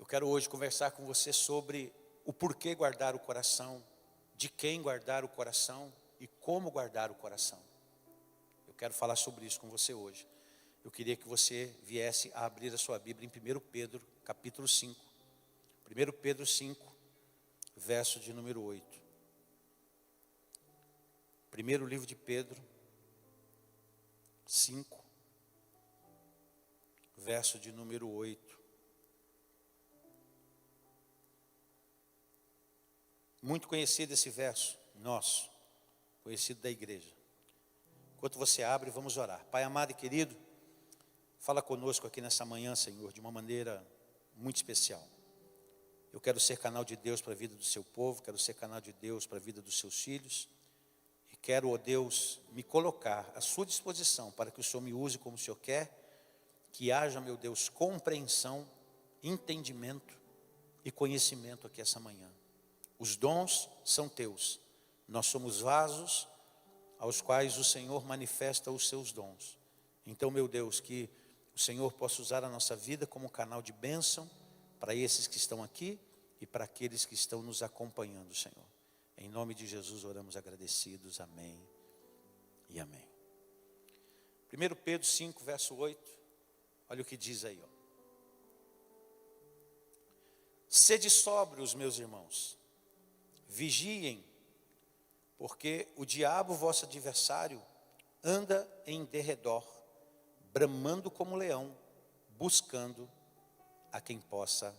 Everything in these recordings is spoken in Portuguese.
Eu quero hoje conversar com você sobre o porquê guardar o coração, de quem guardar o coração e como guardar o coração. Eu quero falar sobre isso com você hoje. Eu queria que você viesse a abrir a sua Bíblia em 1 Pedro, capítulo 5. 1 Pedro 5, verso de número 8. Primeiro livro de Pedro, 5, verso de número 8. Muito conhecido esse verso, nosso, conhecido da igreja. Enquanto você abre, vamos orar. Pai amado e querido, fala conosco aqui nessa manhã, Senhor, de uma maneira muito especial. Eu quero ser canal de Deus para a vida do seu povo, quero ser canal de Deus para a vida dos seus filhos. E quero, ó Deus, me colocar à sua disposição para que o Senhor me use como o Senhor quer. Que haja, meu Deus, compreensão, entendimento e conhecimento aqui essa manhã. Os dons são teus. Nós somos vasos aos quais o Senhor manifesta os seus dons. Então, meu Deus, que o Senhor possa usar a nossa vida como um canal de bênção para esses que estão aqui e para aqueles que estão nos acompanhando, Senhor. Em nome de Jesus oramos agradecidos. Amém e amém. 1 Pedro 5, verso 8. Olha o que diz aí, ó. Sede sóbrios, meus irmãos. Vigiem, porque o diabo, vosso adversário, anda em derredor, bramando como leão, buscando a quem possa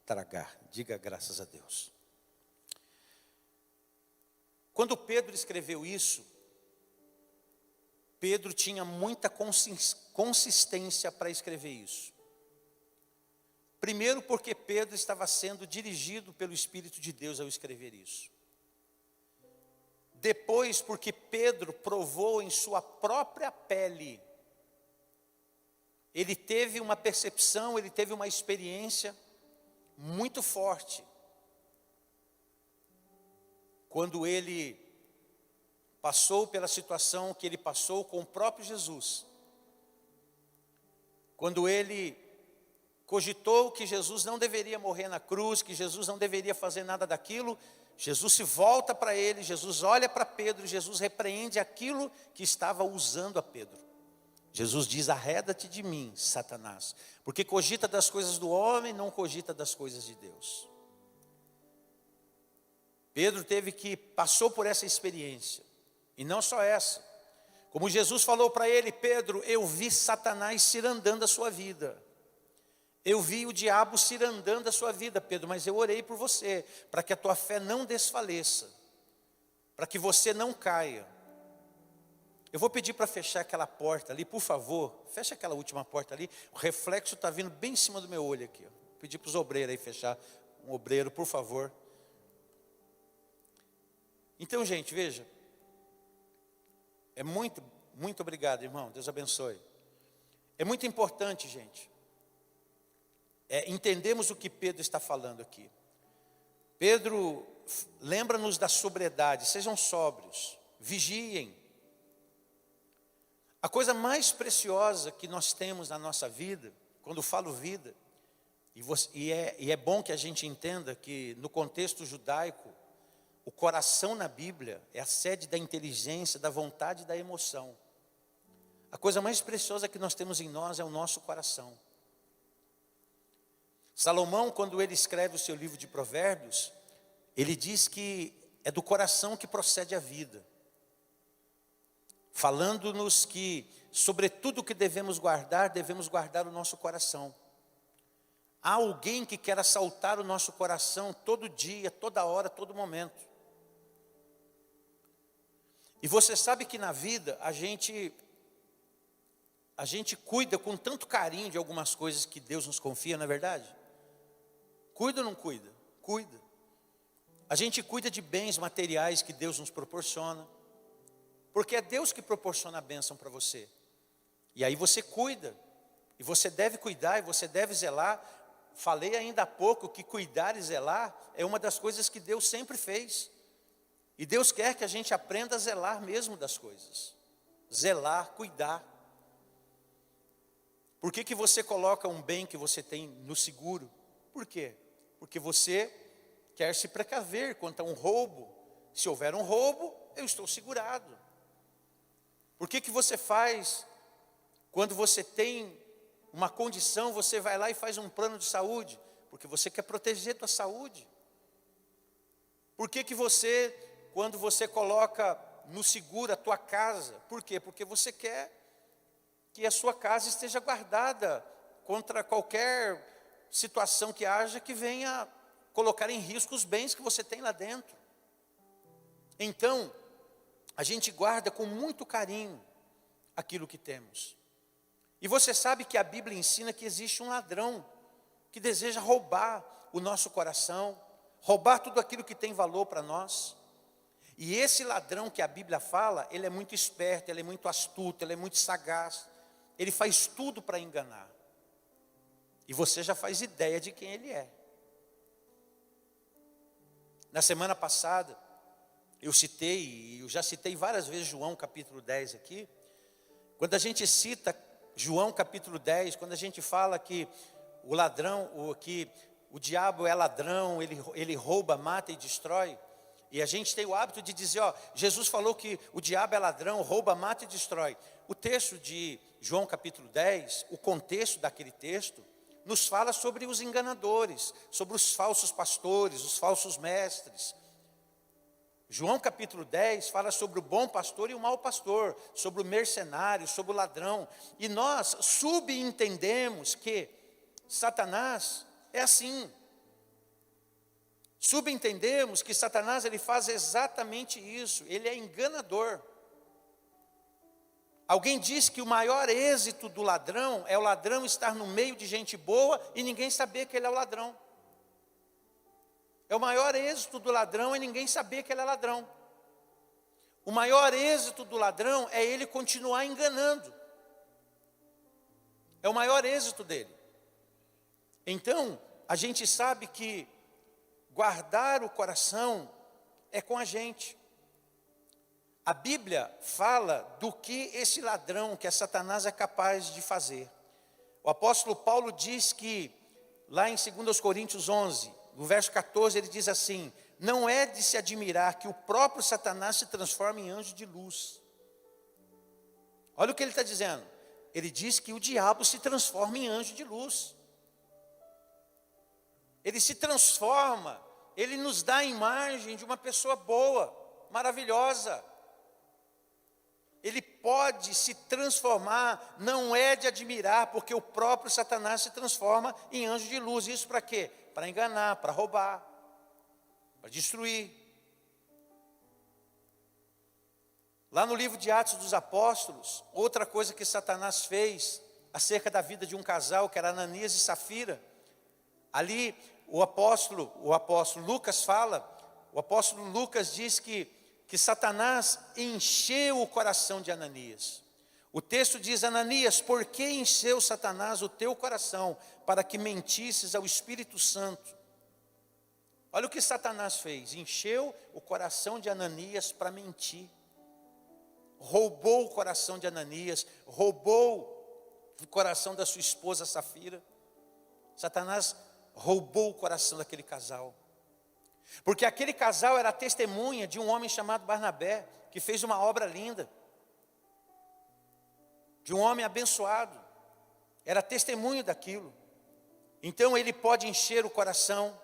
tragar. Diga graças a Deus. Quando Pedro escreveu isso, Pedro tinha muita consistência para escrever isso. Primeiro porque Pedro estava sendo dirigido pelo Espírito de Deus ao escrever isso. Depois porque Pedro provou em sua própria pele. Ele teve uma percepção, ele teve uma experiência muito forte. Quando ele passou pela situação que ele passou com o próprio Jesus. Quando ele cogitou que Jesus não deveria morrer na cruz, que Jesus não deveria fazer nada daquilo, Jesus se volta para ele, Jesus olha para Pedro, Jesus repreende aquilo que estava usando a Pedro. Jesus diz: arreda-te de mim, Satanás, porque cogita das coisas do homem, não cogita das coisas de Deus. Pedro passou por essa experiência, e não só essa, como Jesus falou para ele: Pedro, eu vi Satanás cirandando a sua vida. Eu vi o diabo cirandando a sua vida, Pedro, mas eu orei por você, para que a tua fé não desfaleça, para que você não caia. Eu vou pedir para fechar aquela porta ali, por favor, fecha aquela última porta ali, o reflexo está vindo bem em cima do meu olho aqui. Ó. Vou pedir para os obreiros aí fechar, um obreiro, por favor. Então, gente, veja, muito obrigado, irmão, Deus abençoe. É muito importante, gente, entendemos o que Pedro está falando aqui. Pedro lembra-nos da sobriedade, sejam sóbrios, vigiem. A coisa mais preciosa que nós temos na nossa vida, quando falo vida, e é bom que a gente entenda que no contexto judaico, o coração na Bíblia é a sede da inteligência, da vontade e da emoção. A coisa mais preciosa que nós temos em nós é o nosso coração. Salomão, quando ele escreve o seu livro de Provérbios, ele diz que é do coração que procede a vida. Falando-nos que, sobre tudo que devemos guardar o nosso coração. Há alguém que quer assaltar o nosso coração todo dia, toda hora, todo momento. E você sabe que na vida a gente cuida com tanto carinho de algumas coisas que Deus nos confia, não é verdade? Cuida ou não cuida? Cuida. A gente cuida de bens materiais que Deus nos proporciona. Porque é Deus que proporciona a bênção para você. E aí você cuida. E você deve cuidar, e você deve zelar. Falei ainda há pouco que cuidar e zelar é uma das coisas que Deus sempre fez. E Deus quer que a gente aprenda a zelar mesmo das coisas. Zelar, cuidar. Por que você coloca um bem que você tem no seguro? Por quê? Porque você quer se precaver quanto a um roubo. Se houver um roubo, eu estou segurado. Por que você faz, quando você tem uma condição, você vai lá e faz um plano de saúde? Porque você quer proteger a tua saúde. Por que você, quando você coloca no seguro a tua casa? Por quê? Porque você quer que a sua casa esteja guardada contra qualquer situação que haja que venha colocar em risco os bens que você tem lá dentro. Então, a gente guarda com muito carinho aquilo que temos. E você sabe que a Bíblia ensina que existe um ladrão que deseja roubar o nosso coração, roubar tudo aquilo que tem valor para nós. E esse ladrão que a Bíblia fala, ele é muito esperto, ele é muito astuto, ele é muito sagaz. Ele faz tudo para enganar. E você já faz ideia de quem ele é. Na semana passada, eu já citei várias vezes João capítulo 10 aqui. Quando a gente cita João capítulo 10, quando a gente fala que o ladrão, que o diabo é ladrão, ele rouba, mata e destrói. E a gente tem o hábito de dizer, Jesus falou que o diabo é ladrão, rouba, mata e destrói. O texto de João capítulo 10, o contexto daquele texto, nos fala sobre os enganadores, sobre os falsos pastores, os falsos mestres. João capítulo 10 fala sobre o bom pastor e o mau pastor, sobre o mercenário, sobre o ladrão. E nós subentendemos que Satanás é assim. Subentendemos que Satanás ele faz exatamente isso, ele é enganador. Alguém diz que o maior êxito do ladrão é o ladrão estar no meio de gente boa e ninguém saber que ele é o ladrão. O maior êxito do ladrão é ninguém saber que ele é ladrão. O maior êxito do ladrão é ele continuar enganando. É o maior êxito dele. Então, a gente sabe que guardar o coração é com a gente. A Bíblia fala do que esse ladrão, que é Satanás, é capaz de fazer. O apóstolo Paulo diz que, lá em 2 Coríntios 11, no verso 14, ele diz assim: não é de se admirar que o próprio Satanás se transforme em anjo de luz. Olha o que ele está dizendo. Ele diz que o diabo se transforma em anjo de luz. Ele se transforma, ele nos dá a imagem de uma pessoa boa, maravilhosa. Ele pode se transformar, não é de admirar, porque o próprio Satanás se transforma em anjo de luz. Isso para quê? Para enganar, para roubar, para destruir. Lá no livro de Atos dos Apóstolos, outra coisa que Satanás fez acerca da vida de um casal, que era Ananias e Safira. Ali o apóstolo Lucas fala, o apóstolo Lucas diz que Satanás encheu o coração de Ananias. O texto diz: Ananias, por que encheu Satanás o teu coração para que mentisses ao Espírito Santo? Olha o que Satanás fez, encheu o coração de Ananias para mentir. Roubou o coração de Ananias, roubou o coração da sua esposa Safira. Satanás roubou o coração daquele casal. Porque aquele casal era testemunha de um homem chamado Barnabé, que fez uma obra linda. De um homem abençoado. Era testemunho daquilo. Então ele pode encher o coração.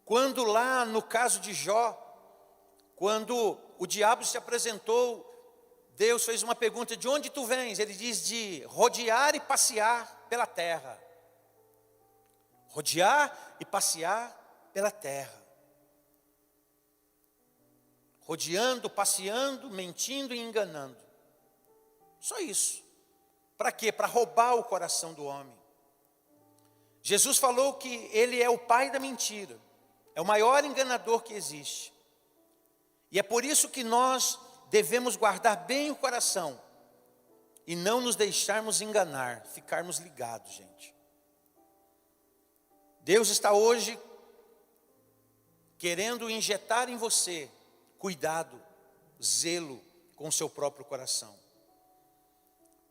Quando lá no caso de Jó, quando o diabo se apresentou, Deus fez uma pergunta: de onde tu vens? Ele diz: de rodear e passear pela terra. Rodear e passear pela terra. Rodeando, passeando, mentindo e enganando. Só isso. Para quê? Para roubar o coração do homem. Jesus falou que ele é o pai da mentira. É o maior enganador que existe. E é por isso que nós devemos guardar bem o coração e não nos deixarmos enganar, ficarmos ligados, gente. Deus está hoje querendo injetar em você cuidado, zelo com o seu próprio coração.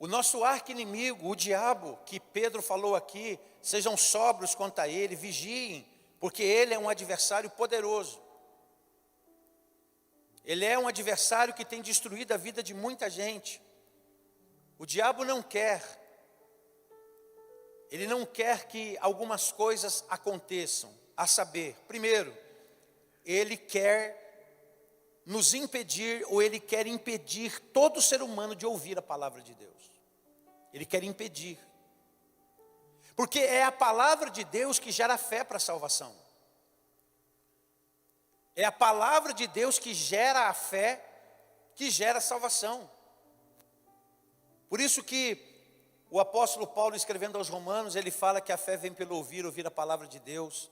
O nosso arqui-inimigo, o diabo, que Pedro falou aqui, sejam sóbrios quanto a ele, vigiem, porque ele é um adversário poderoso. Ele é um adversário que tem destruído a vida de muita gente. O diabo não quer, ele não quer que algumas coisas aconteçam, a saber, primeiro, ele quer nos impedir, ou ele quer impedir todo ser humano de ouvir a palavra de Deus. Ele quer impedir. Porque é a palavra de Deus que gera fé para a salvação. É a palavra de Deus que gera a fé, que gera a salvação. Por isso que o apóstolo Paulo, escrevendo aos Romanos, ele fala que a fé vem pelo ouvir a palavra de Deus.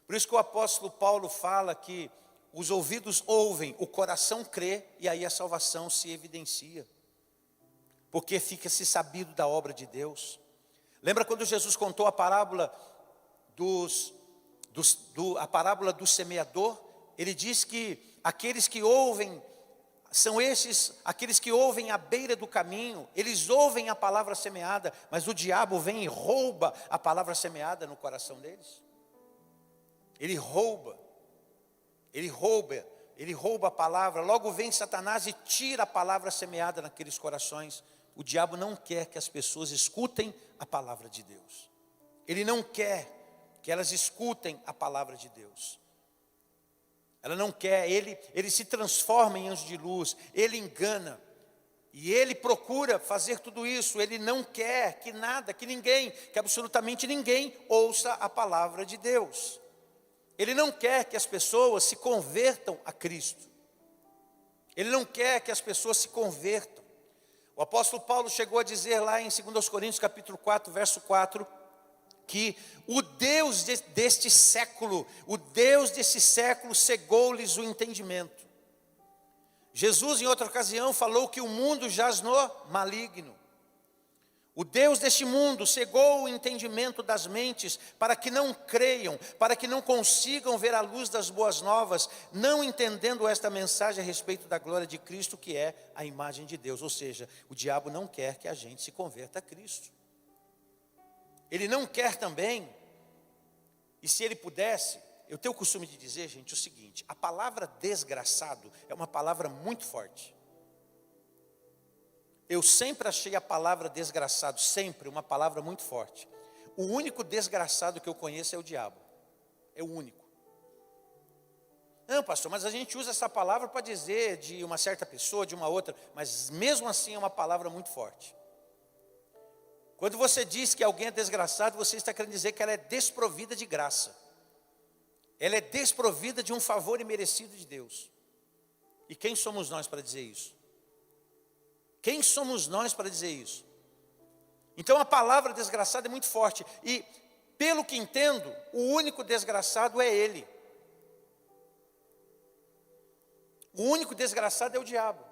Por isso que o apóstolo Paulo fala que os ouvidos ouvem, o coração crê, e aí a salvação se evidencia. Porque fica-se sabido da obra de Deus. Lembra quando Jesus contou a parábola a parábola do semeador? Ele diz que aqueles que ouvem, são esses, aqueles que ouvem à beira do caminho, eles ouvem a palavra semeada, mas o diabo vem e rouba a palavra semeada no coração deles. Ele rouba a palavra, logo vem Satanás e tira a palavra semeada naqueles corações. O diabo não quer que as pessoas escutem a palavra de Deus. Ele não quer que elas escutem a palavra de Deus. Ela não quer, ele se transforma em anjo de luz, ele engana. E ele procura fazer tudo isso, ele não quer que nada, que ninguém, que absolutamente ninguém ouça a palavra de Deus. Ele não quer que as pessoas se convertam a Cristo. Ele não quer que as pessoas se convertam. O apóstolo Paulo chegou a dizer lá em 2 Coríntios capítulo 4, verso 4, que o Deus deste século, cegou-lhes o entendimento. Jesus, em outra ocasião, falou que o mundo jaz no maligno. O Deus deste mundo cegou o entendimento das mentes para que não creiam, para que não consigam ver a luz das boas novas, não entendendo esta mensagem a respeito da glória de Cristo, que é a imagem de Deus. Ou seja, o diabo não quer que a gente se converta a Cristo. Ele não quer também, e se ele pudesse, eu tenho o costume de dizer, gente, o seguinte: a palavra desgraçado é uma palavra muito forte. Eu sempre achei a palavra desgraçado, sempre uma palavra muito forte. O único desgraçado que eu conheço é o diabo. É o único. Não, pastor, mas a gente usa essa palavra para dizer de uma certa pessoa, de uma outra, mas mesmo assim é uma palavra muito forte. Quando você diz que alguém é desgraçado, você está querendo dizer que ela é desprovida de graça. Ela é desprovida de um favor imerecido de Deus. E quem somos nós para dizer isso? Quem somos nós para dizer isso? Então a palavra desgraçado é muito forte. E pelo que entendo, o único desgraçado é ele. O único desgraçado é o diabo.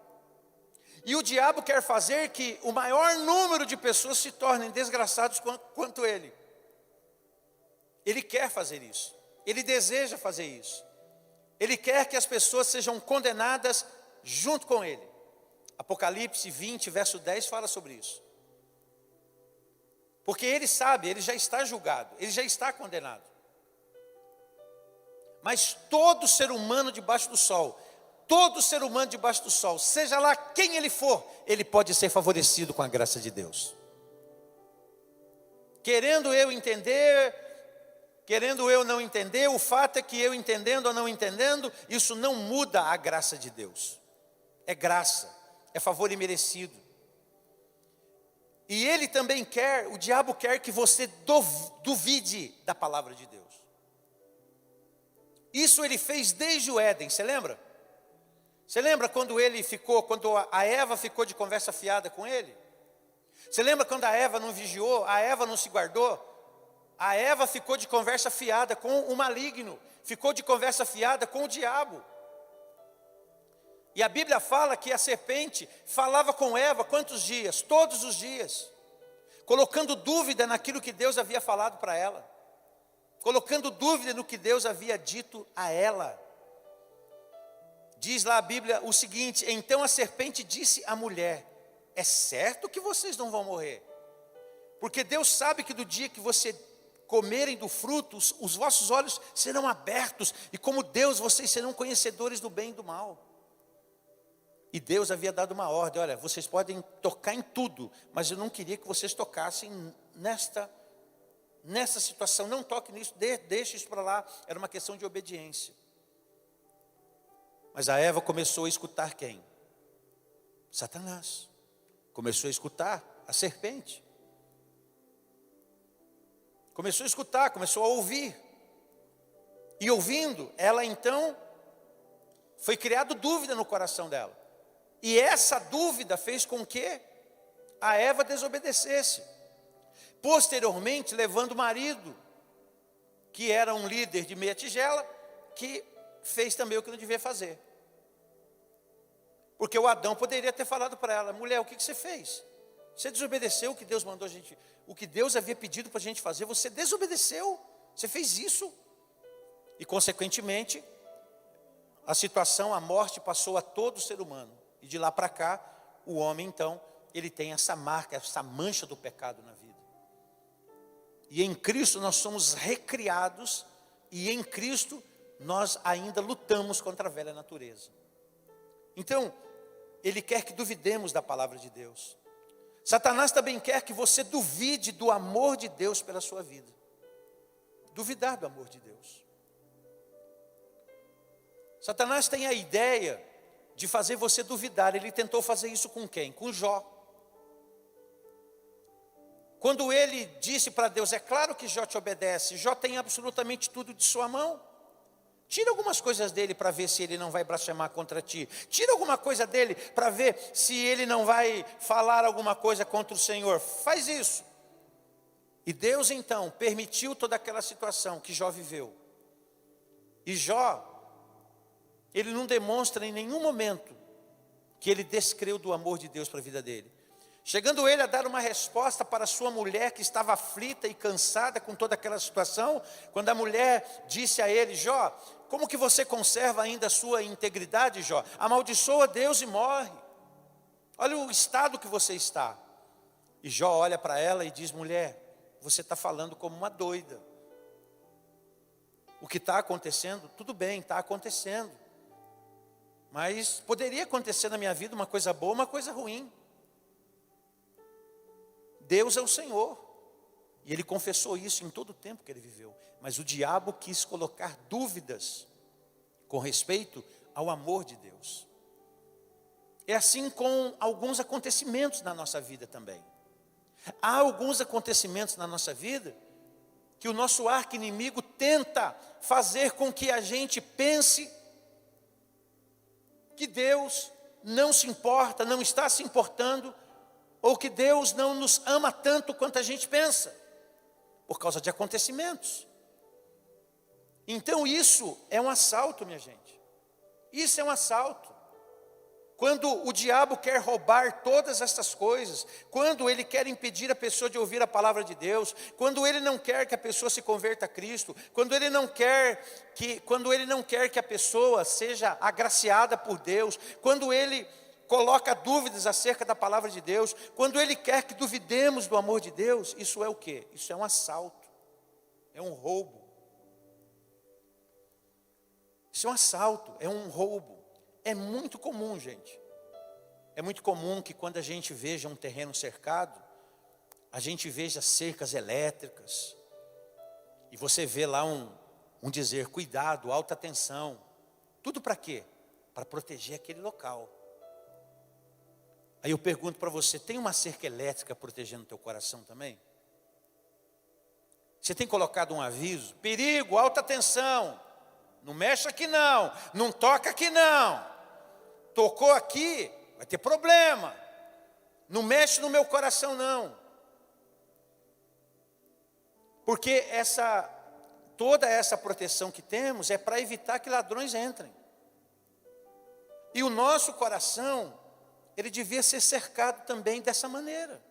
E o diabo quer fazer que o maior número de pessoas se tornem desgraçados quanto ele. Ele quer fazer isso. Ele deseja fazer isso. Ele quer que as pessoas sejam condenadas junto com ele. Apocalipse 20, verso 10 fala sobre isso. Porque ele sabe, ele já está julgado, ele já está condenado. Mas todo ser humano debaixo do sol, seja lá quem ele for, ele pode ser favorecido com a graça de Deus. Querendo eu entender, querendo eu não entender, o fato é que eu entendendo ou não entendendo, isso não muda a graça de Deus. É graça, é favor imerecido. E ele também quer, o diabo quer que você duvide da palavra de Deus. Isso ele fez desde o Éden, você lembra? Você lembra quando a Eva ficou de conversa fiada com ele? Você lembra quando a Eva não vigiou, a Eva não se guardou? A Eva ficou de conversa fiada com o maligno, ficou de conversa fiada com o diabo. E a Bíblia fala que a serpente falava com Eva quantos dias? Todos os dias. Colocando dúvida naquilo que Deus havia falado para ela. Colocando dúvida no que Deus havia dito a ela. Diz lá a Bíblia o seguinte: então a serpente disse à mulher: é certo que vocês não vão morrer. Porque Deus sabe que do dia que você comerem do fruto, os vossos olhos serão abertos, e como Deus, vocês serão conhecedores do bem e do mal. E Deus havia dado uma ordem: olha, vocês podem tocar em tudo, mas eu não queria que vocês tocassem nessa situação. Não toque nisso, deixe isso para lá. Era uma questão de obediência. Mas a Eva começou a escutar quem? Satanás. Começou a escutar a serpente. Começou a escutar, começou a ouvir. E ouvindo, ela então, foi criada dúvida no coração dela. E essa dúvida fez com que a Eva desobedecesse. Posteriormente, levando o marido, que era um líder de meia tigela, que fez também o que não devia fazer. Porque o Adão poderia ter falado para ela: mulher, o que você fez? Você desobedeceu o que Deus mandou a gente, o que Deus havia pedido para a gente fazer, você desobedeceu, você fez isso. E consequentemente, a situação, a morte passou a todo ser humano. E de lá para cá, o homem então, ele tem essa marca, essa mancha do pecado na vida. E em Cristo nós somos recriados, e em Cristo nós ainda lutamos contra a velha natureza. Então, ele quer que duvidemos da palavra de Deus. Satanás também quer que você duvide do amor de Deus pela sua vida. Duvidar do amor de Deus. Satanás tem a ideia de fazer você duvidar. Ele tentou fazer isso com quem? Com Jó. Quando ele disse para Deus: é claro que Jó te obedece, Jó tem absolutamente tudo de sua mão. Tira algumas coisas dele para ver se ele não vai blasfemar contra ti. Tira alguma coisa dele para ver se ele não vai falar alguma coisa contra o Senhor. Faz isso. E Deus então permitiu toda aquela situação que Jó viveu. E Jó, ele não demonstra em nenhum momento que ele descreu do amor de Deus para a vida dele. Chegando ele a dar uma resposta para sua mulher, que estava aflita e cansada com toda aquela situação, quando a mulher disse a ele: Jó, como que você conserva ainda a sua integridade, Jó? Amaldiçoa Deus e morre. Olha o estado que você está. E Jó olha para ela e diz: mulher, você está falando como uma doida. O que está acontecendo, tudo bem, está acontecendo. Mas poderia acontecer na minha vida uma coisa boa, uma coisa ruim. Deus é o Senhor. E ele confessou isso em todo o tempo que ele viveu. Mas o diabo quis colocar dúvidas com respeito ao amor de Deus. É assim com alguns acontecimentos na nossa vida também. Há alguns acontecimentos na nossa vida que o nosso arqui-inimigo tenta fazer com que a gente pense que Deus não se importa, não está se importando, ou que Deus não nos ama tanto quanto a gente pensa, por causa de acontecimentos. Então isso é um assalto, minha gente. Isso é um assalto. Quando o diabo quer roubar todas essas coisas, quando ele quer impedir a pessoa de ouvir a palavra de Deus, quando ele não quer que a pessoa se converta a Cristo, quando ele não quer que a pessoa seja agraciada por Deus, quando ele coloca dúvidas acerca da palavra de Deus, quando ele quer que duvidemos do amor de Deus, isso é o quê? Isso é um assalto, é um roubo. Isso é um assalto, é um roubo. É muito comum, gente. É muito comum que quando a gente veja um terreno cercado, a gente veja cercas elétricas, e você vê lá um dizer: cuidado, alta tensão. Tudo para quê? Para proteger aquele local. Aí eu pergunto para você: tem uma cerca elétrica protegendo o teu coração também? Você tem colocado um aviso: perigo, alta tensão, não mexe aqui não, não toca aqui não, tocou aqui, vai ter problema, não mexe no meu coração não. Porque toda essa proteção que temos é para evitar que ladrões entrem. E o nosso coração, ele devia ser cercado também dessa maneira.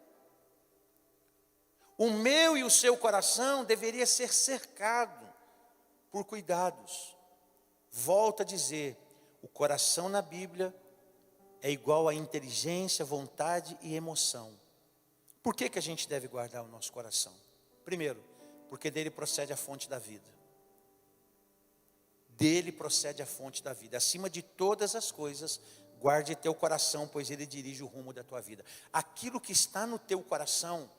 O meu e o seu coração deveria ser cercado por cuidados. Volto a dizer, o coração na Bíblia é igual a inteligência, vontade e emoção. Por que a gente deve guardar o nosso coração? Primeiro, porque dele procede a fonte da vida. Dele procede a fonte da vida. Acima de todas as coisas, guarde teu coração, pois ele dirige o rumo da tua vida. Aquilo que está no teu coração,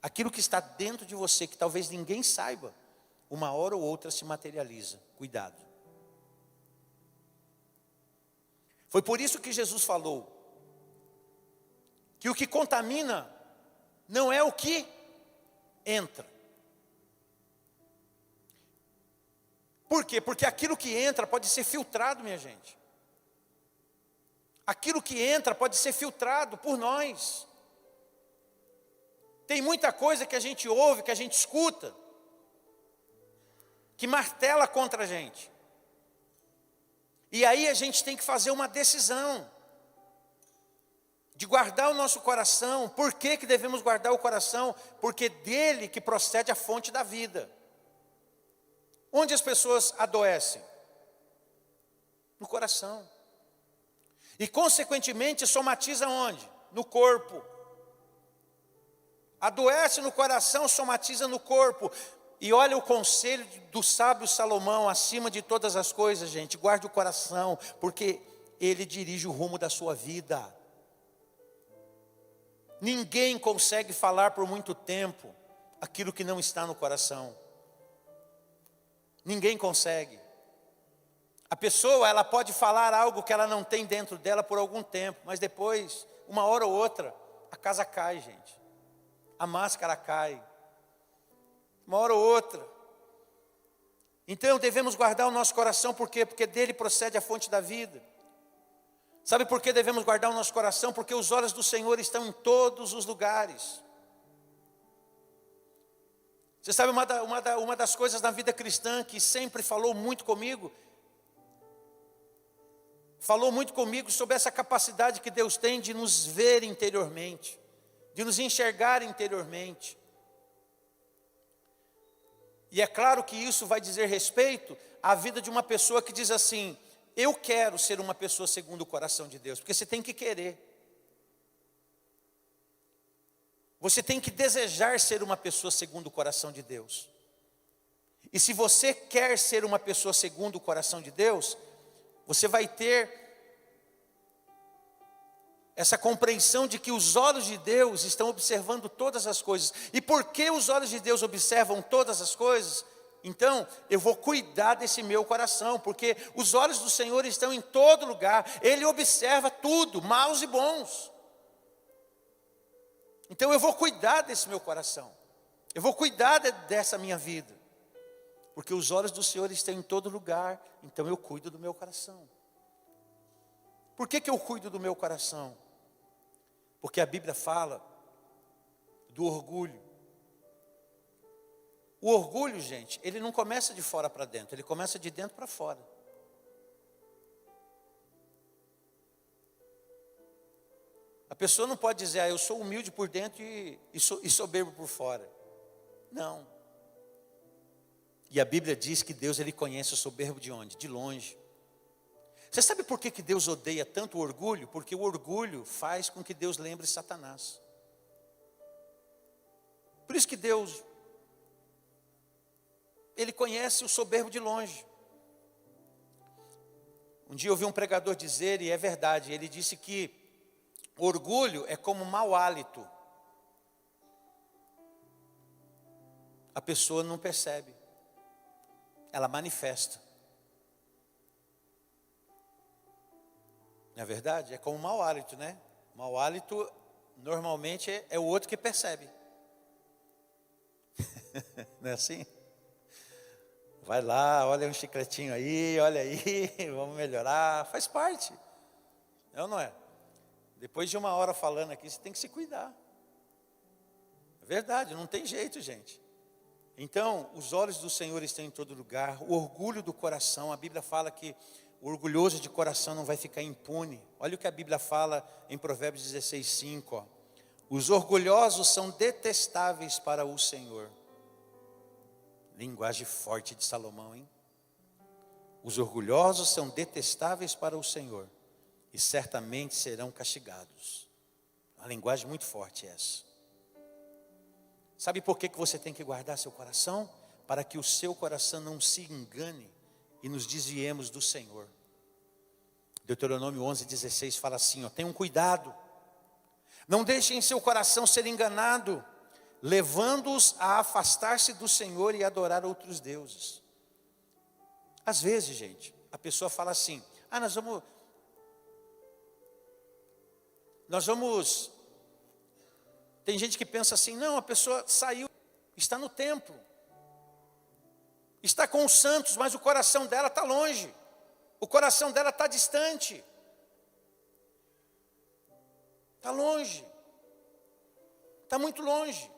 aquilo que está dentro de você, que talvez ninguém saiba, uma hora ou outra se materializa. Cuidado. Foi por isso que Jesus falou que o que contamina não é o que entra. Por quê? Porque aquilo que entra pode ser filtrado, minha gente. Aquilo que entra pode ser filtrado por nós. Tem muita coisa que a gente ouve, que a gente escuta, que martela contra a gente. E aí a gente tem que fazer uma decisão de guardar o nosso coração. Por que devemos guardar o coração? Porque dele que procede a fonte da vida. Onde as pessoas adoecem? No coração. E consequentemente somatiza onde? No corpo. Adoece no coração, somatiza no corpo. E olha o conselho do sábio Salomão, acima de todas as coisas, gente, guarde o coração, porque ele dirige o rumo da sua vida. Ninguém consegue falar por muito tempo aquilo que não está no coração. Ninguém consegue. A pessoa, ela pode falar algo que ela não tem dentro dela por algum tempo, mas depois, uma hora ou outra, a casa cai, gente. A máscara cai. Uma hora ou outra. Então devemos guardar o nosso coração, por quê? Porque dele procede a fonte da vida. Sabe por que devemos guardar o nosso coração? Porque os olhos do Senhor estão em todos os lugares. Você sabe uma das coisas na vida cristã que sempre falou muito comigo sobre essa capacidade que Deus tem de nos ver interiormente, de nos enxergar interiormente. E é claro que isso vai dizer respeito à vida de uma pessoa que diz assim: eu quero ser uma pessoa segundo o coração de Deus. Porque você tem que querer. Você tem que desejar ser uma pessoa segundo o coração de Deus. E se você quer ser uma pessoa segundo o coração de Deus, você vai ter essa compreensão de que os olhos de Deus estão observando todas as coisas. E porque os olhos de Deus observam todas as coisas, então eu vou cuidar desse meu coração, porque os olhos do Senhor estão em todo lugar. Ele observa tudo, maus e bons. Então eu vou cuidar desse meu coração. Eu vou cuidar dessa minha vida. Porque os olhos do Senhor estão em todo lugar, então eu cuido do meu coração. Por que eu cuido do meu coração? Porque a Bíblia fala do orgulho. O orgulho, gente, ele não começa de fora para dentro, ele começa de dentro para fora. A pessoa não pode dizer: eu sou humilde por dentro e soberbo por fora. Não. E a Bíblia diz que Deus, ele conhece o soberbo de onde? De longe. Você sabe por que Deus odeia tanto o orgulho? Porque o orgulho faz com que Deus lembre Satanás. Por isso que Deus, ele conhece o soberbo de longe. Um dia eu ouvi um pregador dizer, e é verdade, ele disse que orgulho é como mau hálito. A pessoa não percebe, ela manifesta. Não é verdade? É como mau hálito, né? Mau hálito normalmente é o outro que percebe. Não é assim? Vai lá, olha um chicletinho aí, olha aí, vamos melhorar. Faz parte. É ou não é? Depois de uma hora falando aqui, você tem que se cuidar. É verdade, não tem jeito, gente. Então, os olhos do Senhor estão em todo lugar. O orgulho do coração, a Bíblia fala que o orgulhoso de coração não vai ficar impune. Olha o que a Bíblia fala em Provérbios 16:5. Os orgulhosos são detestáveis para o Senhor. Linguagem forte de Salomão, hein? Os orgulhosos são detestáveis para o Senhor, e certamente serão castigados. Uma linguagem muito forte essa. Sabe por que você tem que guardar seu coração? Para que o seu coração não se engane e nos desviemos do Senhor. Deuteronômio 11:16 fala assim, tenham cuidado, não deixem seu coração ser enganado, levando-os a afastar-se do Senhor e adorar outros deuses. Às vezes, gente, a pessoa fala assim, nós vamos, tem gente que pensa assim, não, a pessoa saiu, está no templo, está com os santos, mas o coração dela está longe, o coração dela está distante, está longe, está muito longe.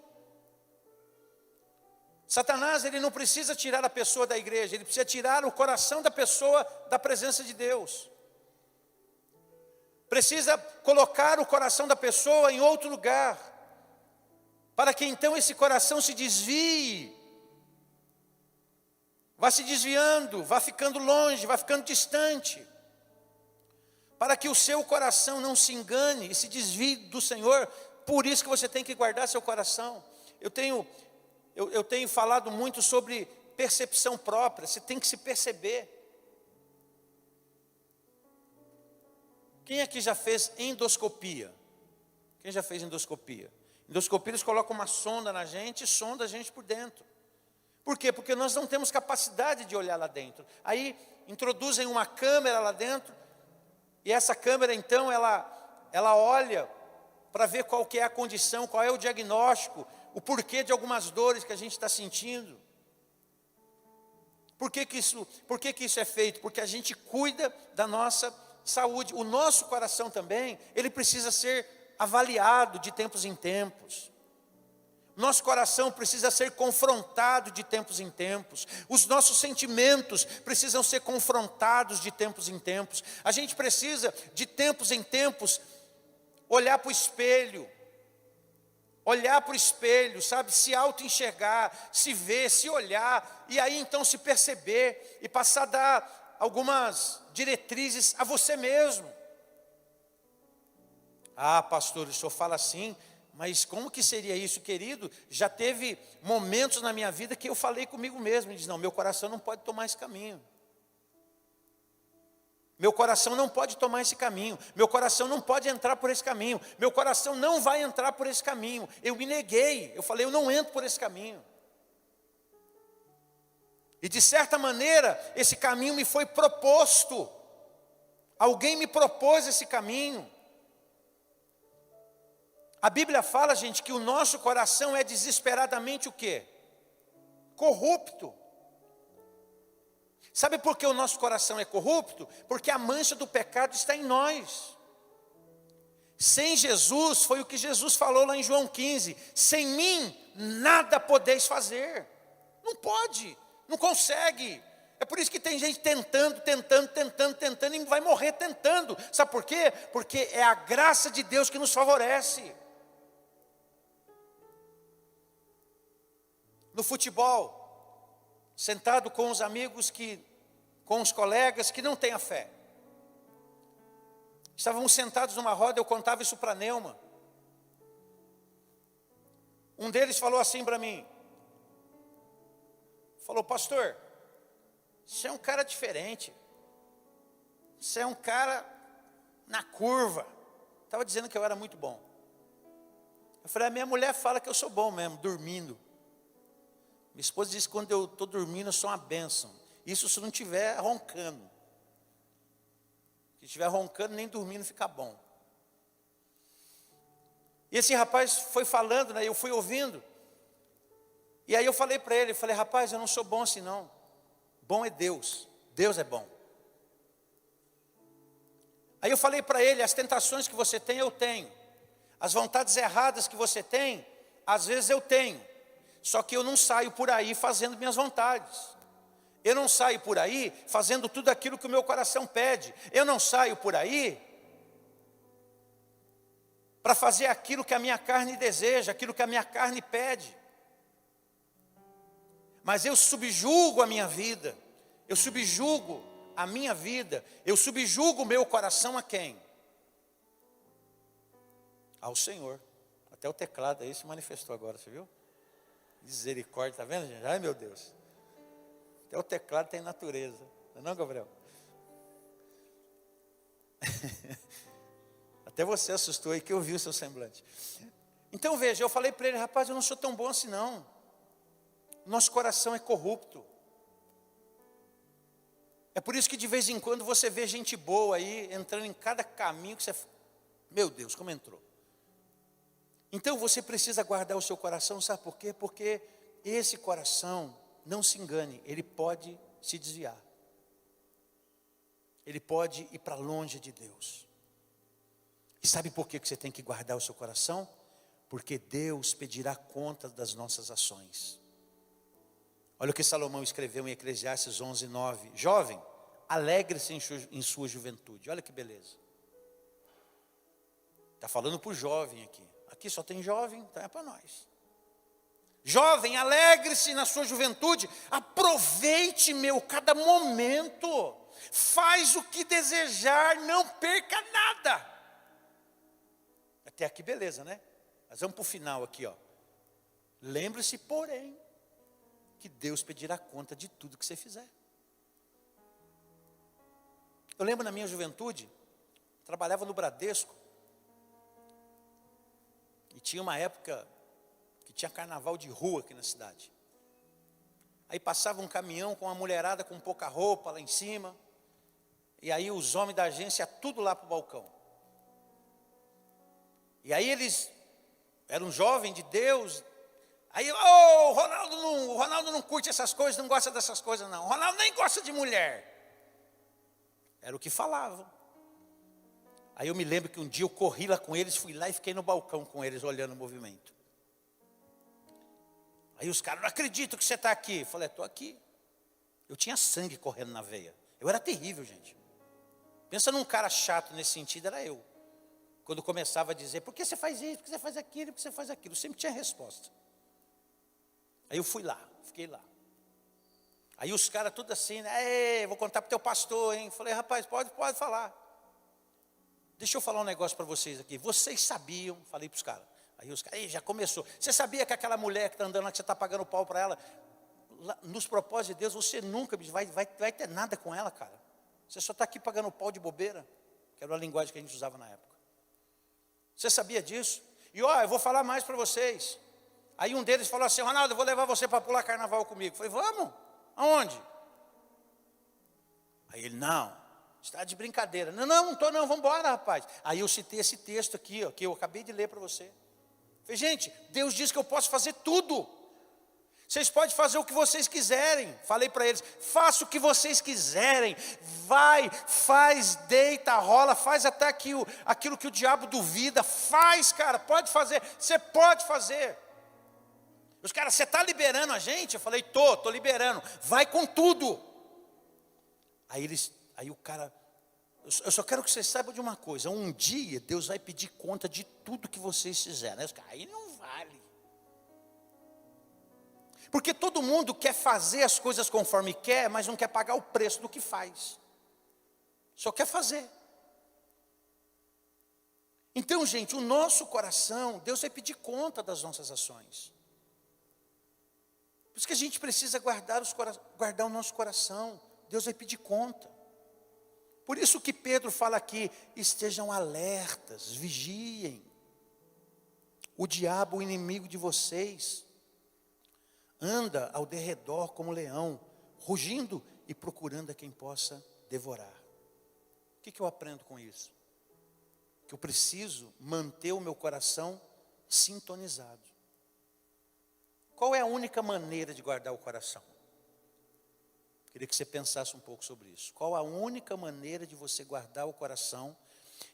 Satanás, ele não precisa tirar a pessoa da igreja, ele precisa tirar o coração da pessoa da presença de Deus. Precisa colocar o coração da pessoa em outro lugar, para que então esse coração se desvie, vá se desviando, vá ficando longe, vá ficando distante, para que o seu coração não se engane e se desvie do Senhor. Por isso que você tem que guardar seu coração. Eu tenho falado muito sobre percepção própria, você tem que se perceber. Quem aqui já fez endoscopia? Quem já fez endoscopia? Endoscopia, eles colocam uma sonda na gente e sonda a gente por dentro. Por quê? Porque nós não temos capacidade de olhar lá dentro. Aí introduzem uma câmera lá dentro, e essa câmera então, ela olha para ver qual que é a condição, qual é o diagnóstico, o porquê de algumas dores que a gente está sentindo. Por que que isso é feito? Porque a gente cuida da nossa saúde. O nosso coração também, ele precisa ser avaliado de tempos em tempos. Nosso coração precisa ser confrontado de tempos em tempos. Os nossos sentimentos precisam ser confrontados de tempos em tempos. A gente precisa, de tempos em tempos, olhar para o espelho. Olhar para o espelho, sabe? Se auto-enxergar, se ver, se olhar. E aí então se perceber e passar a dar algumas diretrizes a você mesmo. Ah, pastor, o senhor fala assim, mas como que seria isso, querido? Já teve momentos na minha vida que eu falei comigo mesmo. E disse, não, meu coração não pode tomar esse caminho. Meu coração não pode tomar esse caminho. Meu coração não pode entrar por esse caminho. Meu coração não vai entrar por esse caminho. Eu me neguei. Eu falei, eu não entro por esse caminho. E de certa maneira, esse caminho me foi proposto. Alguém me propôs esse caminho. A Bíblia fala, gente, que o nosso coração é desesperadamente o quê? Corrupto. Sabe por que o nosso coração é corrupto? Porque a mancha do pecado está em nós. Sem Jesus, foi o que Jesus falou lá em João 15, sem mim nada podeis fazer. Não pode, não consegue. É por isso que tem gente tentando e vai morrer tentando. Sabe por quê? Porque é a graça de Deus que nos favorece. No futebol, sentado com os amigos, com os colegas que não têm a fé. Estávamos sentados numa roda, eu contava isso para Neuma. Um deles falou assim para mim, falou, pastor, você é um cara diferente, você é um cara na curva. Estava dizendo que eu era muito bom. Eu falei, a minha mulher fala que eu sou bom mesmo, dormindo. Minha esposa diz que quando eu estou dormindo eu sou uma bênção. Isso se não estiver roncando. Se estiver roncando, nem dormindo fica bom. E esse rapaz foi falando, né? Eu fui ouvindo. E aí eu falei para ele, rapaz, eu não sou bom assim não. Bom é Deus. Deus é bom. Aí eu falei para ele, as tentações que você tem, eu tenho. As vontades erradas que você tem, às vezes eu tenho. Só que eu não saio por aí fazendo minhas vontades. Eu não saio por aí fazendo tudo aquilo que o meu coração pede. Eu não saio por aí para fazer aquilo que a minha carne deseja, aquilo que a minha carne pede. Mas eu subjugo a minha vida. Eu subjugo a minha vida. Eu subjugo o meu coração a quem? ao Senhor. Até o teclado aí se manifestou agora, você viu? Misericórdia, está vendo, gente? Ai, meu Deus. Até o teclado tem natureza. Não é não, Gabriel? Até você assustou aí que eu vi o seu semblante. Então veja, eu falei para ele, rapaz, eu não sou tão bom assim não. Nosso coração é corrupto. É por isso que de vez em quando você vê gente boa aí, entrando em cada caminho que você... Meu Deus, como entrou. Então você precisa guardar o seu coração, sabe por quê? Porque esse coração, não se engane, ele pode se desviar. Ele pode ir para longe de Deus. E sabe por que você tem que guardar o seu coração? Porque Deus pedirá conta das nossas ações. Olha o que Salomão escreveu em Eclesiastes 11:9. Jovem, alegre-se em sua juventude. Olha que beleza. Está falando para o jovem aqui. Aqui só tem jovem, então é para nós. Jovem, alegre-se na sua juventude. Aproveite, cada momento. Faz o que desejar, não perca nada. Até aqui beleza, né? Mas vamos para o final aqui, ó. Lembre-se, porém, que Deus pedirá conta de tudo que você fizer. Eu lembro na minha juventude, trabalhava no Bradesco, e tinha uma época que tinha carnaval de rua aqui na cidade. Aí passava um caminhão com uma mulherada com pouca roupa lá em cima, e aí os homens da agência tudo lá para o balcão. E aí eles eram jovens de Deus. Aí, o Ronaldo não curte essas coisas, não gosta dessas coisas não. O Ronaldo nem gosta de mulher. Era o que falavam. Aí eu me lembro que um dia eu corri lá com eles, fui lá e fiquei no balcão com eles, olhando o movimento. Aí os caras, não acredito que você está aqui. Eu falei, estou aqui. Eu tinha sangue correndo na veia. Eu era terrível, gente. Pensa num cara chato nesse sentido, era eu. Quando começava a dizer, por que você faz isso, por que você faz aquilo, por que você faz aquilo? Eu sempre tinha resposta. Aí eu fui lá, fiquei lá. Aí os caras tudo assim, né? Vou contar para o teu pastor, hein? Falei, rapaz, pode falar. Deixa eu falar um negócio para vocês aqui. Vocês sabiam, falei para os caras. Aí os caras, já começou. Você sabia que aquela mulher que está andando lá, que você está pagando pau para ela, lá, nos propósitos de Deus, você nunca vai ter nada com ela, cara. Você só está aqui pagando pau de bobeira. Que era a linguagem que a gente usava na época. Você sabia disso? E eu vou falar mais para vocês. Aí um deles falou assim, Ronaldo, eu vou levar você para pular carnaval comigo. Eu falei, vamos? Aonde? Aí ele, não, está de brincadeira. Não estou não, vamos embora, rapaz. Aí eu citei esse texto aqui, ó, que eu acabei de ler para você. Eu falei, gente, Deus diz que eu posso fazer tudo. Vocês podem fazer o que vocês quiserem. Falei para eles, faça o que vocês quiserem. Vai, faz, deita, rola, faz até aquilo que o diabo duvida. Faz, cara, pode fazer. Você pode fazer. Os caras, você está liberando a gente? Eu falei, estou liberando. Vai com tudo. Aí o cara, eu só quero que vocês saibam de uma coisa. Um dia Deus vai pedir conta de tudo que vocês fizeram. Aí não vale. Porque todo mundo quer fazer as coisas conforme quer, mas não quer pagar o preço do que faz. Só quer fazer. Então, gente, o nosso coração, Deus vai pedir conta das nossas ações. Por isso que a gente precisa guardar o nosso coração. Deus vai pedir conta. Por isso que Pedro fala aqui, estejam alertas, vigiem. O diabo, o inimigo de vocês, anda ao derredor como leão, rugindo e procurando a quem possa devorar. O que eu aprendo com isso? Que eu preciso manter o meu coração sintonizado. Qual é a única maneira de guardar o coração? Queria que você pensasse um pouco sobre isso. Qual a única maneira de você guardar o coração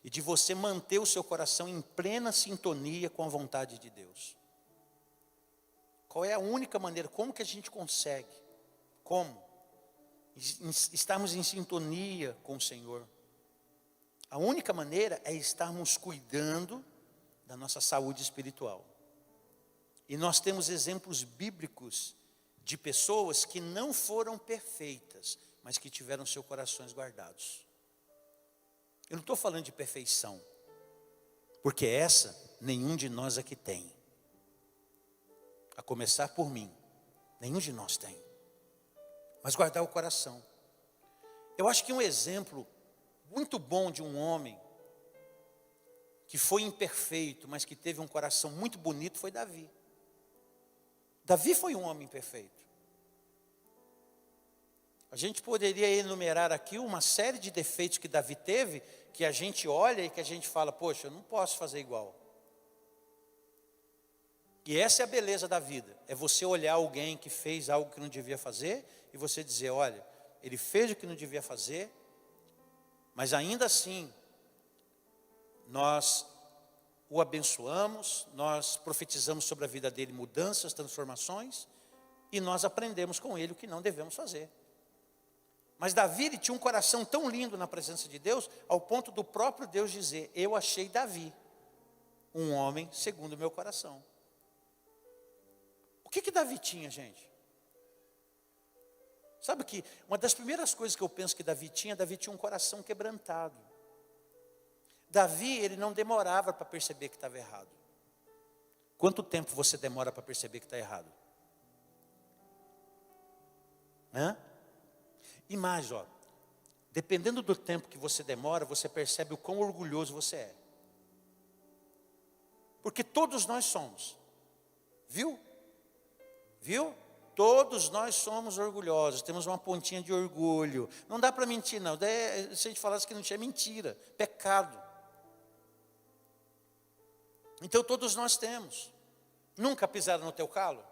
e de você manter o seu coração em plena sintonia com a vontade de Deus? Qual é a única maneira? Como que a gente consegue? Como? Estarmos em sintonia com o Senhor. A única maneira é estarmos cuidando da nossa saúde espiritual. E nós temos exemplos bíblicos de pessoas que não foram perfeitas, mas que tiveram seus corações guardados. Eu não estou falando de perfeição, Porque essa nenhum de nós aqui tem. A começar por mim, nenhum de nós tem. Mas guardar o coração. Eu acho que um exemplo muito bom de um homem que foi imperfeito, mas que teve um coração muito bonito, foi Davi. Davi foi um homem perfeito. A gente poderia enumerar aqui uma série de defeitos que Davi teve, que a gente olha e que a gente fala, poxa, eu não posso fazer igual. E essa é a beleza da vida, é você olhar alguém que fez algo que não devia fazer, e você dizer, olha, ele fez o que não devia fazer, mas ainda assim, nós o abençoamos, nós profetizamos sobre a vida dele mudanças, transformações, e nós aprendemos com ele o que não devemos fazer. Mas Davi, ele tinha um coração tão lindo na presença de Deus, ao ponto do próprio Deus dizer, eu achei Davi, um homem segundo o meu coração. O que Davi tinha, gente? Sabe que uma das primeiras coisas que eu penso que Davi tinha um coração quebrantado. Davi, ele não demorava para perceber que estava errado. Quanto tempo você demora para perceber que está errado? E mais, dependendo do tempo que você demora, você percebe o quão orgulhoso você é. Porque todos nós somos. Viu? Todos nós somos orgulhosos, temos uma pontinha de orgulho. Não dá para mentir, não. Se a gente falasse que não tinha, mentira, pecado. Então todos nós temos. Nunca pisaram no teu calo?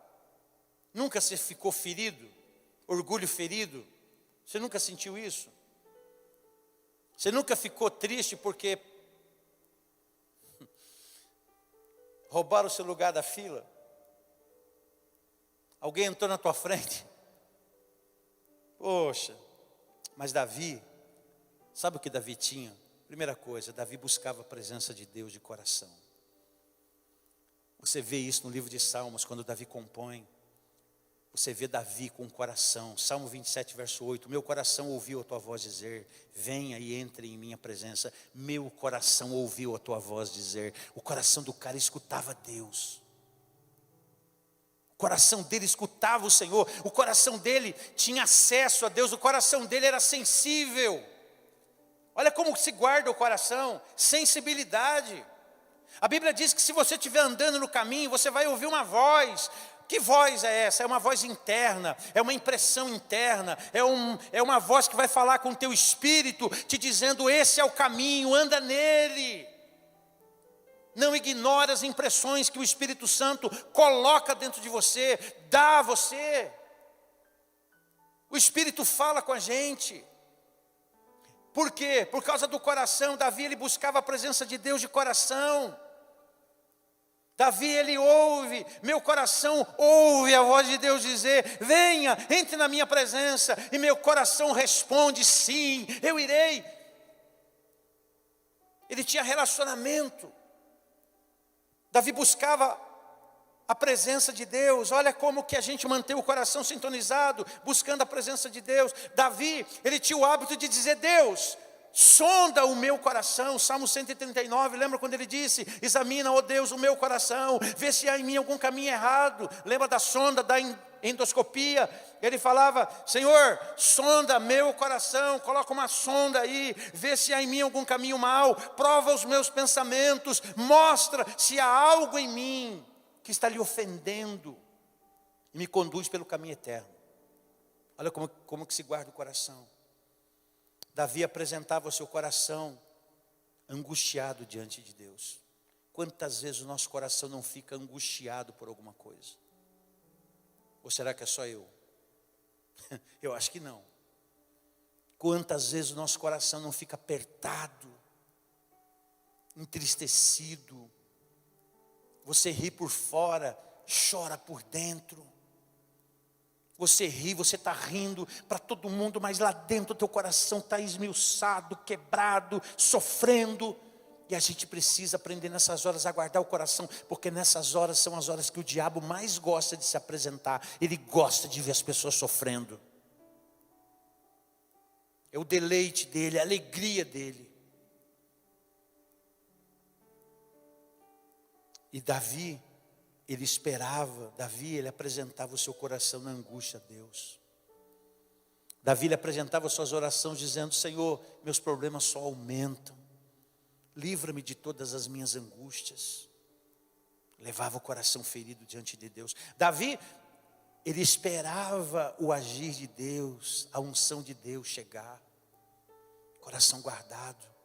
Nunca você ficou ferido? Orgulho ferido? Você nunca sentiu isso? Você nunca ficou triste porque roubaram o seu lugar da fila? Alguém entrou na tua frente? Poxa, mas Davi, sabe o que Davi tinha? Primeira coisa, Davi buscava a presença de Deus de coração. Você vê isso no livro de Salmos, quando Davi compõe. Você vê Davi com o coração. Salmo 27, verso 8. Meu coração ouviu a tua voz dizer, venha e entre em minha presença. Meu coração ouviu a tua voz dizer. O coração do cara escutava Deus. O coração dele escutava o Senhor. O coração dele tinha acesso a Deus. O coração dele era sensível. Olha como se guarda o coração. Sensibilidade. A Bíblia diz que se você estiver andando no caminho, você vai ouvir uma voz. Que voz é essa? É uma voz interna, é uma impressão interna, é uma voz que vai falar com o teu espírito, te dizendo, esse é o caminho, anda nele. Não ignore as impressões que o Espírito Santo coloca dentro de você, dá a você. O Espírito fala com a gente. Por quê? Por causa do coração. Davi, ele buscava a presença de Deus de coração. Davi, ele ouve, meu coração ouve a voz de Deus dizer, venha, entre na minha presença. E meu coração responde, sim, eu irei. Ele tinha relacionamento. Davi buscava a presença de Deus. Olha como que a gente mantém o coração sintonizado, buscando a presença de Deus. Davi, ele tinha o hábito de dizer, Deus, sonda o meu coração. Salmo 139, lembra quando ele disse, examina, ó Deus, o meu coração, vê se há em mim algum caminho errado. Lembra da sonda, da endoscopia? Ele falava, Senhor, sonda meu coração, coloca uma sonda aí, vê se há em mim algum caminho mau, prova os meus pensamentos, mostra se há algo em mim que está lhe ofendendo, e me conduz pelo caminho eterno. Olha como que se guarda o coração. Davi apresentava o seu coração angustiado diante de Deus. Quantas vezes o nosso coração não fica angustiado por alguma coisa? Ou será que é só eu? Eu acho que não. Quantas vezes o nosso coração não fica apertado, entristecido? Você ri por fora, chora por dentro. Você ri, você está rindo para todo mundo, mas lá dentro o teu coração está esmiuçado, quebrado, sofrendo. E a gente precisa aprender nessas horas a guardar o coração, porque nessas horas são as horas que o diabo mais gosta de se apresentar. Ele gosta de ver as pessoas sofrendo. É o deleite dele, a alegria dele. E Davi, ele esperava, Davi, ele apresentava o seu coração na angústia a Deus. Davi, ele apresentava suas orações dizendo: Senhor, meus problemas só aumentam. Livra-me de todas as minhas angústias. Levava o coração ferido diante de Deus. Davi, ele esperava o agir de Deus, a unção de Deus chegar. Coração guardado.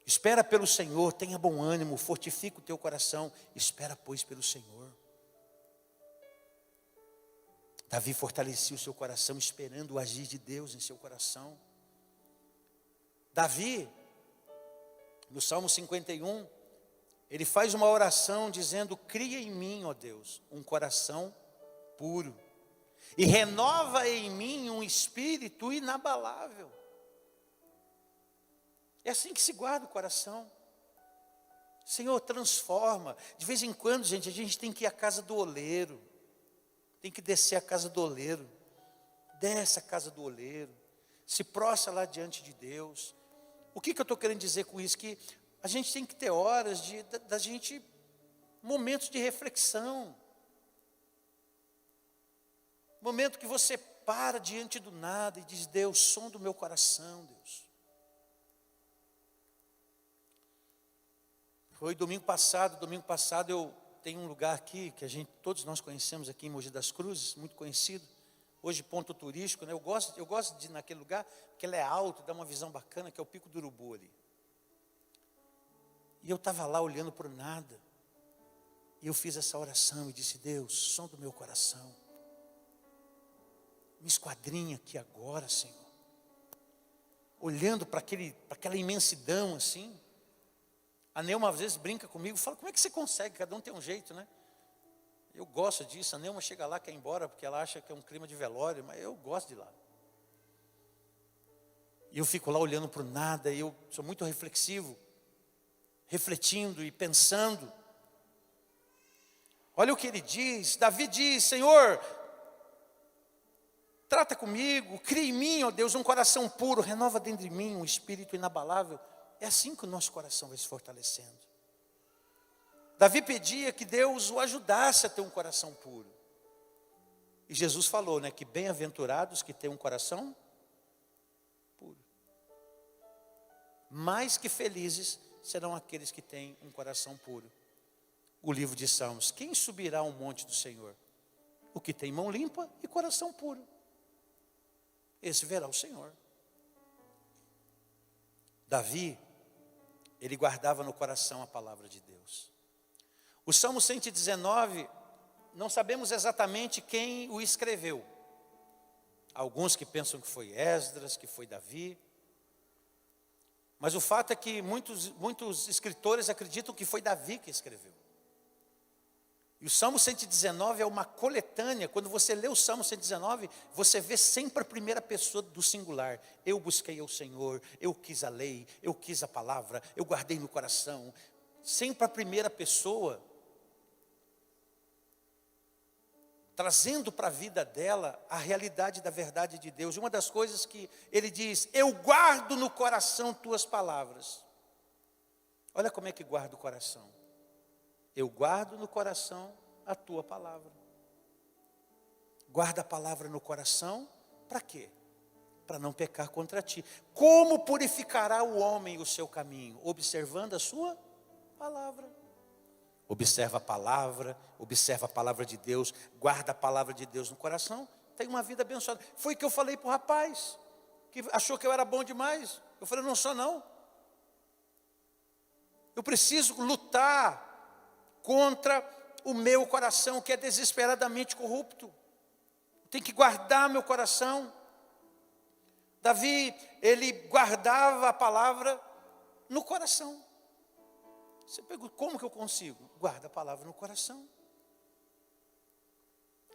Espera pelo Senhor, tenha bom ânimo, fortifica o teu coração. Espera, pois, pelo Senhor. Davi fortalecia o seu coração, esperando o agir de Deus em seu coração. Davi, no Salmo 51, ele faz uma oração dizendo: cria em mim, ó Deus, um coração puro, e renova em mim um espírito inabalável. É assim que se guarda o coração. Senhor, transforma. De vez em quando, gente, a gente tem que ir à casa do oleiro. Tem que descer à casa do oleiro. Desce à casa do oleiro. Se prostra lá diante de Deus. O que eu estou querendo dizer com isso? Que a gente tem que ter horas da gente, momentos de reflexão. Momento que você para diante do nada e diz: Deus, som do meu coração, Deus. Foi domingo passado eu tenho um lugar aqui que todos nós conhecemos aqui em Mogi das Cruzes, muito conhecido, hoje ponto turístico, né? Eu gosto de ir naquele lugar, porque ele é alto, dá uma visão bacana, que é o Pico do Urubu ali. E eu estava lá olhando para o nada, e eu fiz essa oração e disse: Deus, som do meu coração, me esquadrinha aqui agora, Senhor. Olhando para aquela imensidão assim. A Neuma às vezes brinca comigo, fala: como é que você consegue? Cada um tem um jeito, né? Eu gosto disso. A Neuma chega lá, quer ir embora, porque ela acha que é um clima de velório, mas eu gosto de ir lá. E eu fico lá olhando para o nada, e eu sou muito reflexivo, refletindo e pensando. Olha o que ele diz. Davi diz: Senhor, trata comigo, cria em mim, ó Deus, um coração puro, renova dentro de mim um espírito inabalável. É assim que o nosso coração vai se fortalecendo. Davi pedia que Deus o ajudasse a ter um coração puro. E Jesus falou, né, que bem-aventurados que têm um coração puro. Mais que felizes serão aqueles que têm um coração puro. O livro de Salmos: quem subirá ao monte do Senhor? O que tem mão limpa e coração puro. Esse verá o Senhor. Davi, ele guardava no coração a palavra de Deus. O Salmo 119, não sabemos exatamente quem o escreveu. Alguns que pensam que foi Esdras, que foi Davi. Mas o fato é que muitos escritores acreditam que foi Davi que escreveu. E o Salmo 119 é uma coletânea. Quando você lê o Salmo 119, você vê sempre a primeira pessoa do singular. Eu busquei ao Senhor, eu quis a lei, eu quis a palavra, eu guardei no coração. Sempre a primeira pessoa, trazendo para a vida dela a realidade da verdade de Deus. E uma das coisas que ele diz: eu guardo no coração tuas palavras. Olha como é que guarda o coração. Eu guardo no coração a tua palavra. Guarda a palavra no coração, para quê? Para não pecar contra ti. Como purificará o homem o seu caminho? Observando a sua palavra. Observa a palavra de Deus, guarda a palavra de Deus no coração, tem uma vida abençoada. Foi o que eu falei para o rapaz, que achou que eu era bom demais. Eu falei: não sou não. Eu preciso lutar contra o meu coração, que é desesperadamente corrupto. Tem que guardar meu coração. Davi, ele guardava a palavra no coração. Você pergunta: como que eu consigo? Guarda a palavra no coração.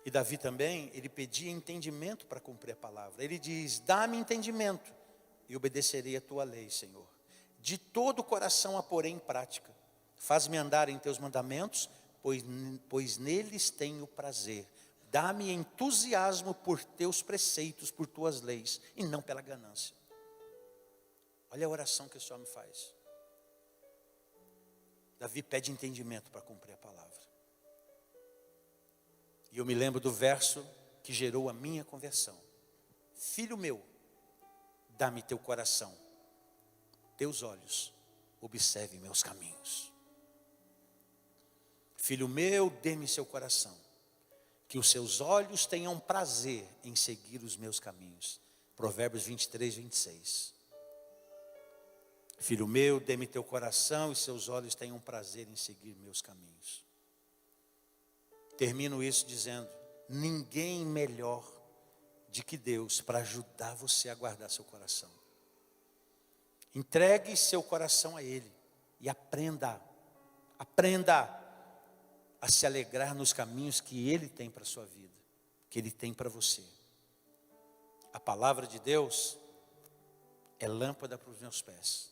E Davi também, ele pedia entendimento para cumprir a palavra. Ele diz: dá-me entendimento e obedecerei a tua lei, Senhor. De todo o coração a porei em prática. Faz-me andar em teus mandamentos, pois neles tenho prazer. Dá-me entusiasmo por teus preceitos, por tuas leis, e não pela ganância. Olha a oração que esse homem faz. Davi pede entendimento para cumprir a palavra. E eu me lembro do verso que gerou a minha conversão. Filho meu, dá-me teu coração, teus olhos observem meus caminhos. Filho meu, dê-me seu coração, que os seus olhos tenham prazer em seguir os meus caminhos. Provérbios 23, 26. Filho meu, dê-me teu coração e seus olhos tenham prazer em seguir meus caminhos. Termino isso dizendo, ninguém melhor do que Deus para ajudar você a guardar seu coração. Entregue seu coração a Ele e aprenda a se alegrar nos caminhos que Ele tem para a sua vida, que Ele tem para você. A palavra de Deus é lâmpada para os meus pés,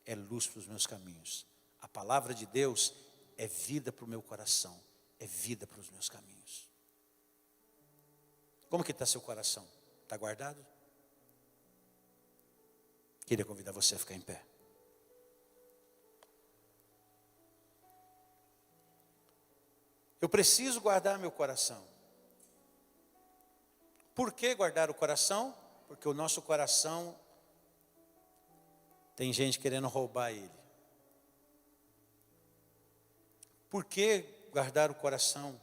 é luz para os meus caminhos. A palavra de Deus é vida para o meu coração, é vida para os meus caminhos. Como que está seu coração? Está guardado? Queria convidar você a ficar em pé. Eu preciso guardar meu coração. Por que guardar o coração? Porque o nosso coração tem gente querendo roubar ele. Por que guardar o coração?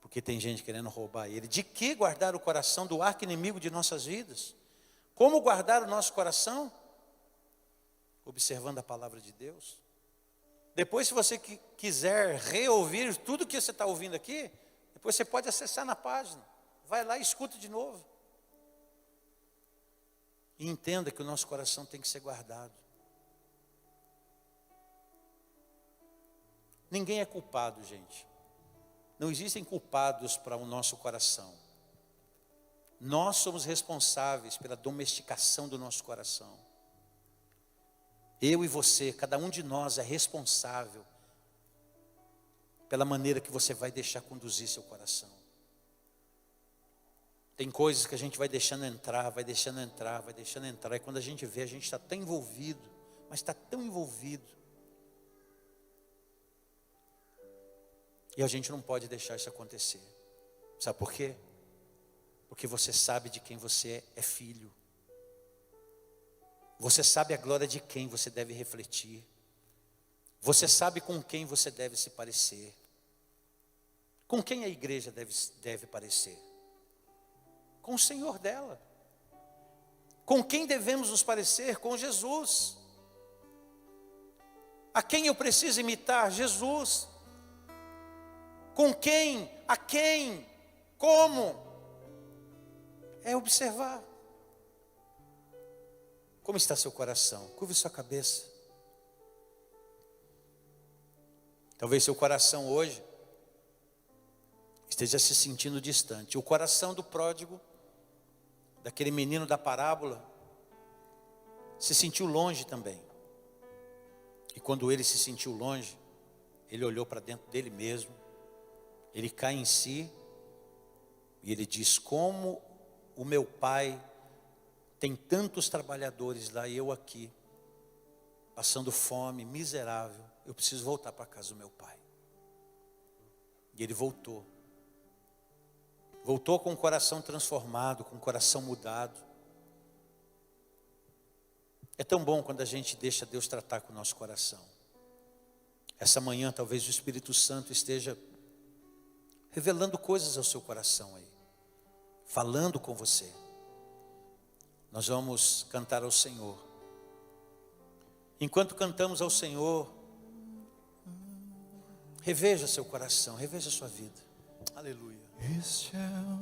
Porque tem gente querendo roubar ele. De que guardar o coração do arqui-inimigo de nossas vidas? Como guardar o nosso coração? Observando a palavra de Deus. Depois, se você quiser reouvir tudo que você está ouvindo aqui, depois você pode acessar na página. Vai lá e escuta de novo. E entenda que o nosso coração tem que ser guardado. Ninguém é culpado, gente. Não existem culpados para o nosso coração. Nós somos responsáveis pela domesticação do nosso coração. Eu e você, cada um de nós é responsável pela maneira que você vai deixar conduzir seu coração. Tem coisas que a gente vai deixando entrar, vai deixando entrar, vai deixando entrar. E quando a gente vê, a gente está tão envolvido, mas está tão envolvido. E a gente não pode deixar isso acontecer. Sabe por quê? Porque você sabe de quem você é filho. Você sabe a glória de quem você deve refletir. Você sabe com quem você deve se parecer. Com quem a igreja deve parecer? Com o Senhor dela. Com quem devemos nos parecer? Com Jesus. A quem eu preciso imitar? Jesus. Com quem? A quem? Como? É observar. Como está seu coração? Curve sua cabeça. Talvez seu coração hoje esteja se sentindo distante. O coração do pródigo, daquele menino da parábola, se sentiu longe também. E quando ele se sentiu longe, ele olhou para dentro dele mesmo, ele cai em si, e ele diz, como o meu pai tem tantos trabalhadores lá e eu aqui, passando fome, miserável, eu preciso voltar para a casa do meu pai. E ele voltou. Voltou com o coração transformado, com o coração mudado. É tão bom quando a gente deixa Deus tratar com o nosso coração. Essa manhã talvez o Espírito Santo esteja revelando coisas ao seu coração aí. Falando com você. Nós vamos cantar ao Senhor. Enquanto cantamos ao Senhor, reveja seu coração, reveja sua vida. Aleluia.